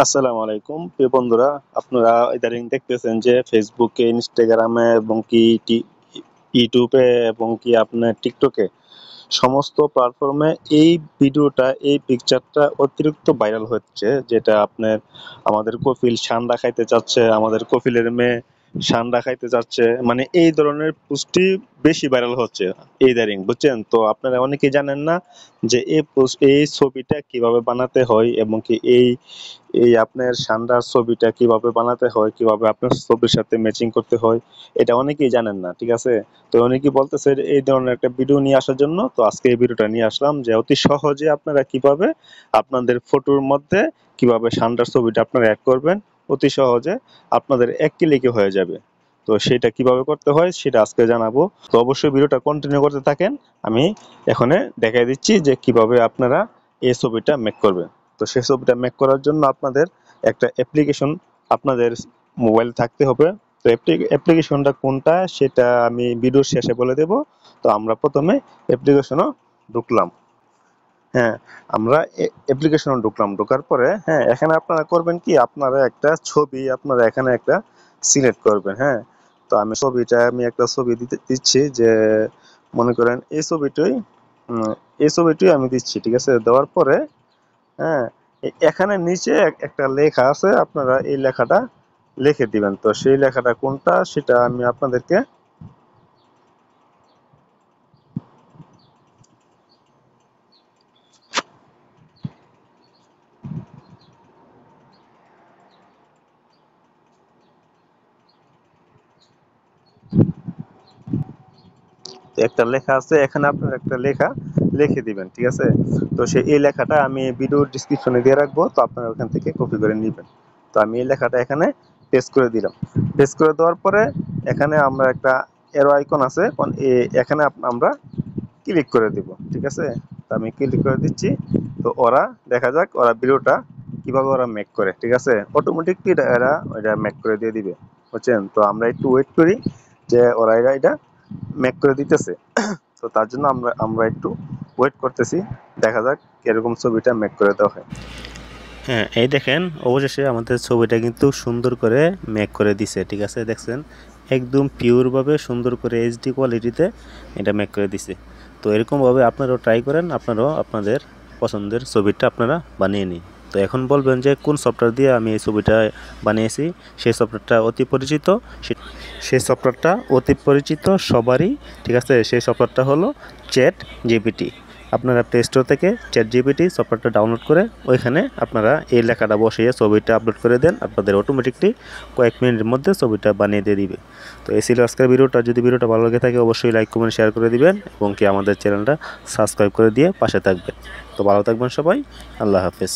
আসসালামু আলাইকুম প্রিয় বন্ধুরা, আপনারা ইদানিং দেখতেছেন যে ফেসবুকে, ইনস্টাগ্রামে এবং কি ইউটিউবে এবং কি আপনার টিকটকে সমস্ত প্ল্যাটফর্মে এই পিকচারটা অতিরিক্ত ভাইরাল হচ্ছে, যেটা আপনার আমাদের কপিল সান্ডা খাইতে চাচ্ছে, আমাদের কপিলের মেয়ে সান্ডা খাইতে চাচ্ছে, মানে এই ধরনের পোস্টই বেশি ভাইরাল হচ্ছে ইদানিং, বুঝছেন? তো আপনারা অনেকেই জানেন না যে এই ছবিটা কিভাবে বানাতে হয় এবং কি এই এই আপনার সান্ডার ছবিটা কিভাবে বানাতে হয়, কিভাবে আপনার ছবির সাথে ম্যাচিং করতে হয়, এটা অনেকেই জানেন না, ঠিক আছে? তো অনেকেই বলতেছে যে এই ধরনের একটা ভিডিও নিয়ে আসার জন্য, তো আজকে এই ভিডিওটা নিয়ে আসলাম যে অতি সহজে আপনারা কিভাবে আপনাদের ফটোর মধ্যে কিভাবে সান্ডার ছবিটা আপনারা অ্যাড করবেন অতি সহজে, আপনাদের এক ক্লিকে হয়ে যাবে। তো সেটা কিভাবে করতে হয় সেটা আজকে জানাবো। তো অবশ্যই ভিডিওটা কন্টিনিউ করতে থাকেন। আমি এখানে দেখাই দিচ্ছি যে কিভাবে আপনারা এই ছবিটা মেক করবেন। তো সেই ছবিটা মেক করার জন্য আপনাদের একটা অ্যাপ্লিকেশন আপনাদের মোবাইল থাকতে হবে। তো অ্যাপ্লিকেশনটা কোনটা সেটা আমি ভিডিওর শেষে বলে দেব। তো আমরা প্রথমে অ্যাপ্লিকেশনও ঢুকলাম। হ্যাঁ, আমরা অ্যাপ্লিকেশনে ঢুকলাম। ঢোকার পরে হ্যাঁ, এখানে আপনারা করবেন কি, আপনারা একটা ছবি আপনারা এখানে একটা সিলেক্ট করবেন। হ্যাঁ, তো আমি একটা ছবি দিচ্ছি যে মনে করেন এই ছবিটাই আমি দিচ্ছি, ঠিক আছে? দেওয়ার পরে হ্যাঁ, এখানে নিচে একটা লেখা আছে, আপনারা এই লেখাটা লিখে দিবেন। তো সেই লেখাটা কোনটা সেটা আমি আপনাদেরকে একটা লেখা আছে, এখানে আপনার একটা লেখা লিখে দিবেন, ঠিক আছে? তো এই লেখাটা আমি ভিডিও ডিসক্রিপশনে দিয়ে রাখবো, তো আপনারা ওখান থেকে কপি করে নেবেন। তো আমি এই লেখাটা এখানে পেস্ট করে দিলাম। পেস্ট করে দেওয়ার পরে এখানে আমরা একটা এরো আইকন আছে, এখানে আমরা ক্লিক করে দিব, ঠিক আছে? তো আমি ক্লিক করে দিচ্ছি। তো দেখা যাক ওরা ভিডিওটা কিভাবে ওরা মেক করে, ঠিক আছে? অটোমেটিকলি এরা ওইটা মেক করে দিয়ে দিবে, বুঝছেন? তো আমরা একটু ওয়েট করি যে ওরা এটা মেক করে দিতেছে। তো তার জন্য আমরা একটু ওয়েট করতেছি, দেখা যাক এরকম ছবিটা মেক করে দেওয়া হয়। হ্যাঁ, এই দেখেন অবশেষে আমাদের ছবিটা কিন্তু সুন্দর করে মেক করে দিছে, ঠিক আছে? দেখছেন একদম পিওরভাবে সুন্দর করে এইচডি কোয়ালিটিতে এটা মেক করে দিছে। তো এরকমভাবে আপনারাও ট্রাই করেন, আপনারাও আপনাদের পছন্দের ছবিটা আপনারা বানিয়ে নিন। তো এখন বলবেন যে কোন সফটওয়্যার দিয়ে আমি এই ছবিটা বানিয়েছি। সেই সফটওয়্যারটা অতি পরিচিত সবারই, ঠিক আছে? সেই সফটওয়্যারটা হলো চ্যাট জিপিটি। আপনারা প্লে স্টোর থেকে চ্যাট জিপিটি সফটওয়্যারটা ডাউনলোড করে ওইখানে আপনারা এই লেখাটা বসিয়ে ছবিটা আপলোড করে দেন, আপনাদের অটোমেটিকলি কয়েক মিনিটের মধ্যে ছবিটা বানিয়ে দিয়ে দিবে। তো এই ছিল আজকের ভিডিওটা। যদি ভিডিওটা ভালো লাগে থাকে অবশ্যই লাইক কমেন্ট শেয়ার করে দিবেন এবং কি আমাদের চ্যানেলটা সাবস্ক্রাইব করে দিয়ে পাশে থাকবেন। তো ভালো থাকবেন সবাই, আল্লাহ হাফেজ।